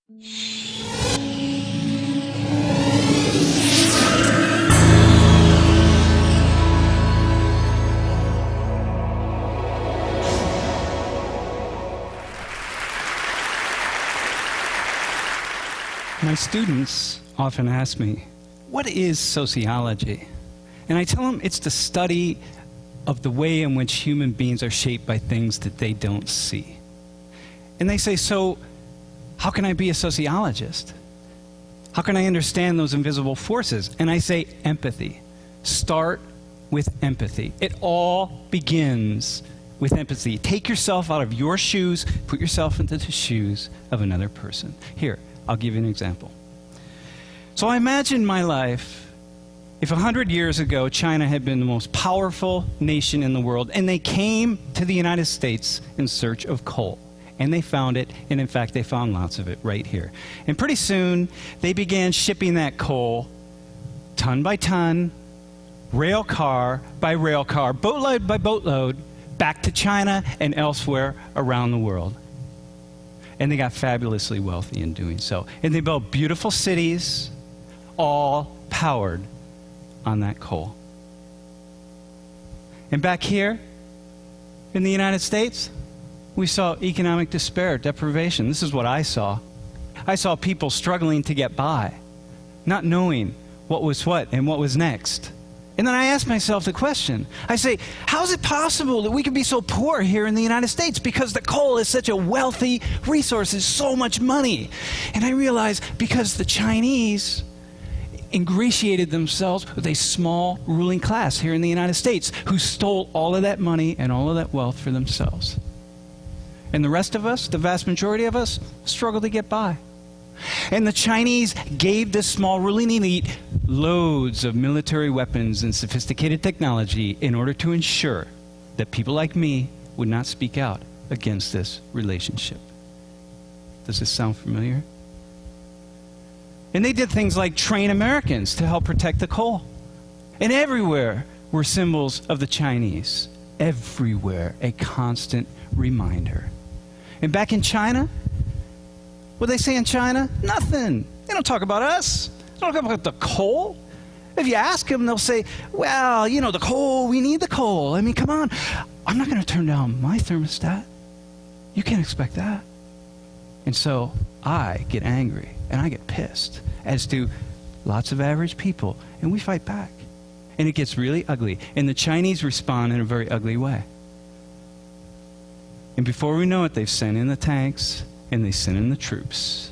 My students often ask me, what is sociology? And I tell them it's the study of the way in which human beings are shaped by things that they don't see. And they say, so how can I be a sociologist? How can I understand those invisible forces? And I say, empathy. Start with empathy. It all begins with empathy. Take yourself out of your shoes, put yourself into the shoes of another person. Here, I'll give you an example. So I imagine my life if 100 years ago China had been the most powerful nation in the world and they came to the United States in search of coal. And they found it, and in fact they found lots of it right here. And pretty soon they began shipping that coal ton by ton, rail car by rail car, boatload by boatload, back to China and elsewhere around the world. And they got fabulously wealthy in doing so. And they built beautiful cities, all powered on that coal. And back here in the United States, we saw economic despair, deprivation. This is what I saw. I saw people struggling to get by, not knowing what was what and what was next. And then I asked myself the question. I say, how is it possible that we can be so poor here in the United States? Because the coal is such a wealthy resource, it's so much money. And I realized because the Chinese ingratiated themselves with a small ruling class here in the United States who stole all of that money and all of that wealth for themselves. And the rest of us, the vast majority of us, struggle to get by. And the Chinese gave this small ruling elite loads of military weapons and sophisticated technology in order to ensure that people like me would not speak out against this relationship. Does this sound familiar? And they did things like train Americans to help protect the coal. And everywhere were symbols of the Chinese. Everywhere, a constant reminder. And back in China, what do they say in China? Nothing. They don't talk about us. They don't talk about the coal. If you ask them, they'll say, well, you know, the coal, we need the coal. I mean, come on. I'm not going to turn down my thermostat. You can't expect that. And so I get angry and I get pissed, as do lots of average people, and we fight back. And it gets really ugly. And the Chinese respond in a very ugly way. And before we know it, they've sent in the tanks, and they send in the troops.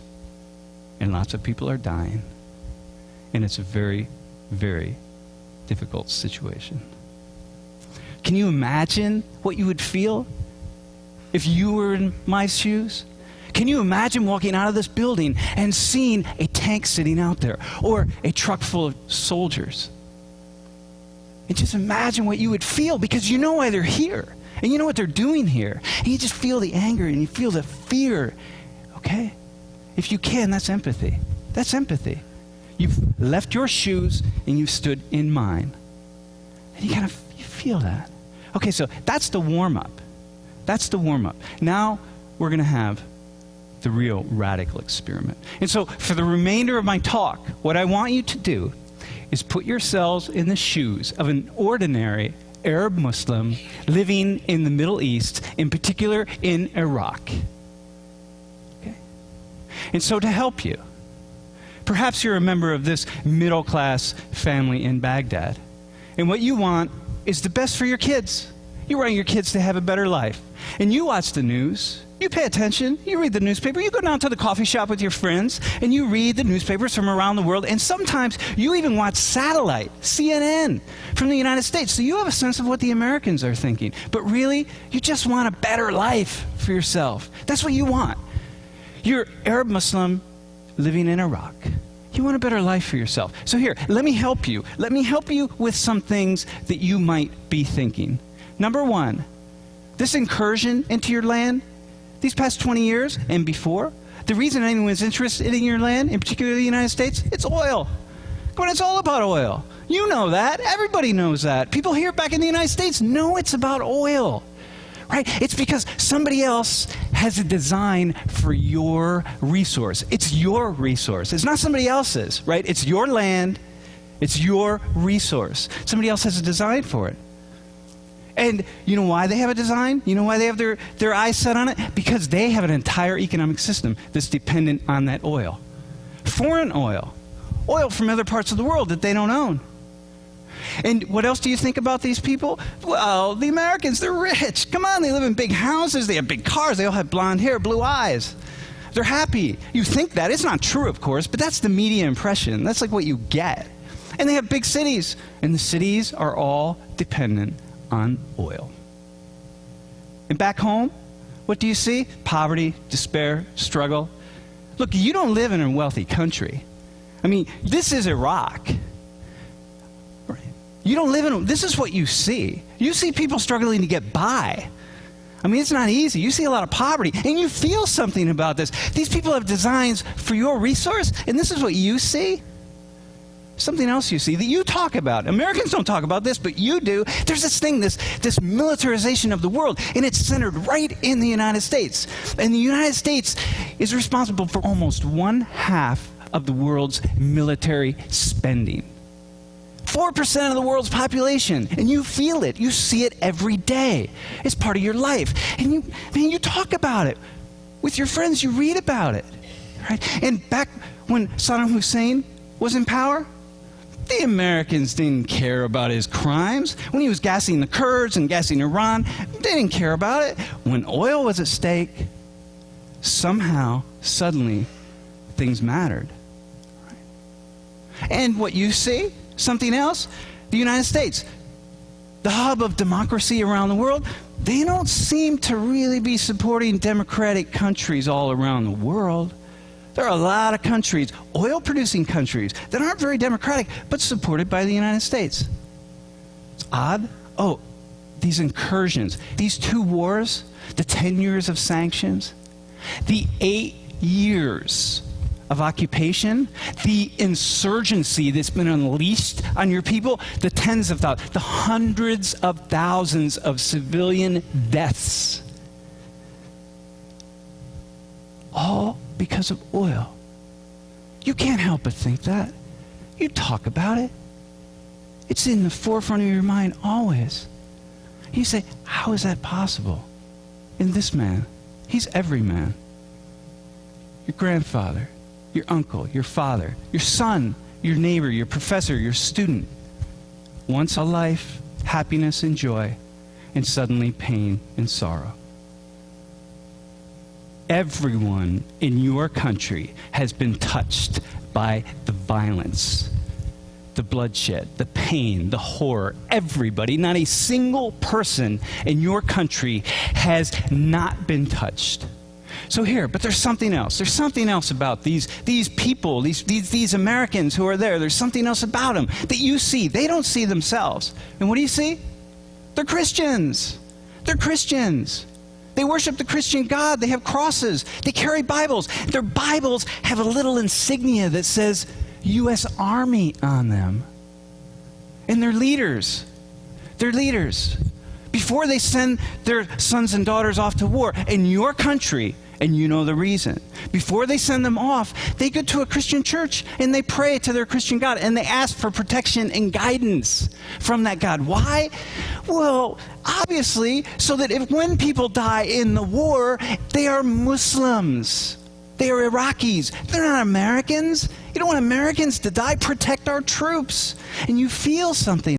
And lots of people are dying. And it's a very, very difficult situation. Can you imagine what you would feel if you were in my shoes? Can you imagine walking out of this building and seeing a tank sitting out there, or a truck full of soldiers? And just imagine what you would feel, because you know why they're here. And you know what they're doing here. And you just feel the anger and you feel the fear. Okay? If you can, that's empathy. That's empathy. You've left your shoes and you've stood in mine. And you feel that. Okay, so that's the warm-up. That's the warm-up. Now we're going to have the real radical experiment. And so for the remainder of my talk, what I want you to do is put yourselves in the shoes of an ordinary Arab Muslim living in the Middle East, in particular in Iraq. Okay? And so to help you, perhaps you're a member of this middle-class family in Baghdad, and what you want is the best for your kids. You want your kids to have a better life. And you watch the news, you pay attention, you read the newspaper, you go down to the coffee shop with your friends, and you read the newspapers from around the world, and sometimes you even watch satellite, CNN, from the United States, so you have a sense of what the Americans are thinking. But really, you just want a better life for yourself. That's what you want. You're Arab Muslim living in Iraq. You want a better life for yourself. So here, let me help you. Let me help you with some things that you might be thinking. Number one, this incursion into your land, these past 20 years and before, the reason anyone's interested in your land, in particular the United States, it's oil. Come on, it's all about oil. You know that. Everybody knows that. People here back in the United States know it's about oil. right? It's because somebody else has a design for your resource. It's your resource. It's not somebody else's, right? It's your land. It's your resource. Somebody else has a design for it. And you know why they have a design? You know why they have their eyes set on it? Because they have an entire economic system that's dependent on that oil. Foreign oil. Oil from other parts of the world that they don't own. And what else do you think about these people? Well, the Americans, they're rich. Come on, they live in big houses. They have big cars. They all have blonde hair, blue eyes. They're happy. You think that. It's not true, of course, but that's the media impression. That's like what you get. And they have big cities. And the cities are all dependent on oil. And back home, what do you see? Poverty, despair, struggle. Look, you don't live in a wealthy country. I mean, this is Iraq. You don't live in, this is what you see. You see people struggling to get by. I mean, it's not easy. You see a lot of poverty, and you feel something about this. These people have designs for your resource, and this is what you see. Something else you see that you talk about. Americans don't talk about this, but you do. There's this thing, this militarization of the world, and it's centered right in the United States. And the United States is responsible for almost 1/2 of the world's military spending. 4% of the world's population, and you feel it. You see it every day. It's part of your life. And you talk about it. With your friends, you read about it. Right? And back when Saddam Hussein was in power, the Americans didn't care about his crimes. When he was gassing the Kurds and gassing Iran, they didn't care about it. When oil was at stake, somehow, suddenly, things mattered. Right? And what you see, something else, the United States, the hub of democracy around the world, they don't seem to really be supporting democratic countries all around the world. There are a lot of countries, oil-producing countries, that aren't very democratic, but supported by the United States. It's odd. Oh, these incursions, these 2 wars, the 10 years of sanctions, the 8 years of occupation, the insurgency that's been unleashed on your people, the tens of thousands, the hundreds of thousands of civilian deaths. All because of oil. You can't help but think that. You talk about it. It's in the forefront of your mind always. You say, how is that possible? In this man, he's every man. Your grandfather, your uncle, your father, your son, your neighbor, your professor, your student. Once a life, happiness and joy, and suddenly pain and sorrow. Everyone in your country has been touched by the violence, the bloodshed, the pain, the horror. Everybody, not a single person in your country has not been touched. So here, but there's something else. There's something else about these people, these Americans who are there. There's something else about them that you see. They don't see themselves. And what do you see? They're Christians. They're Christians. They worship the Christian God. They have crosses. They carry Bibles. Their Bibles have a little insignia that says U.S. Army on them. And they're leaders. They're leaders. Before they send their sons and daughters off to war in your country, and you know the reason, before they send them off, they go to a Christian church and they pray to their Christian God and they ask for protection and guidance from that God. Why? Well, obviously, so that when people die in the war, they are Muslims. They are Iraqis. They're not Americans. You don't want Americans to die. Protect our troops. And you feel something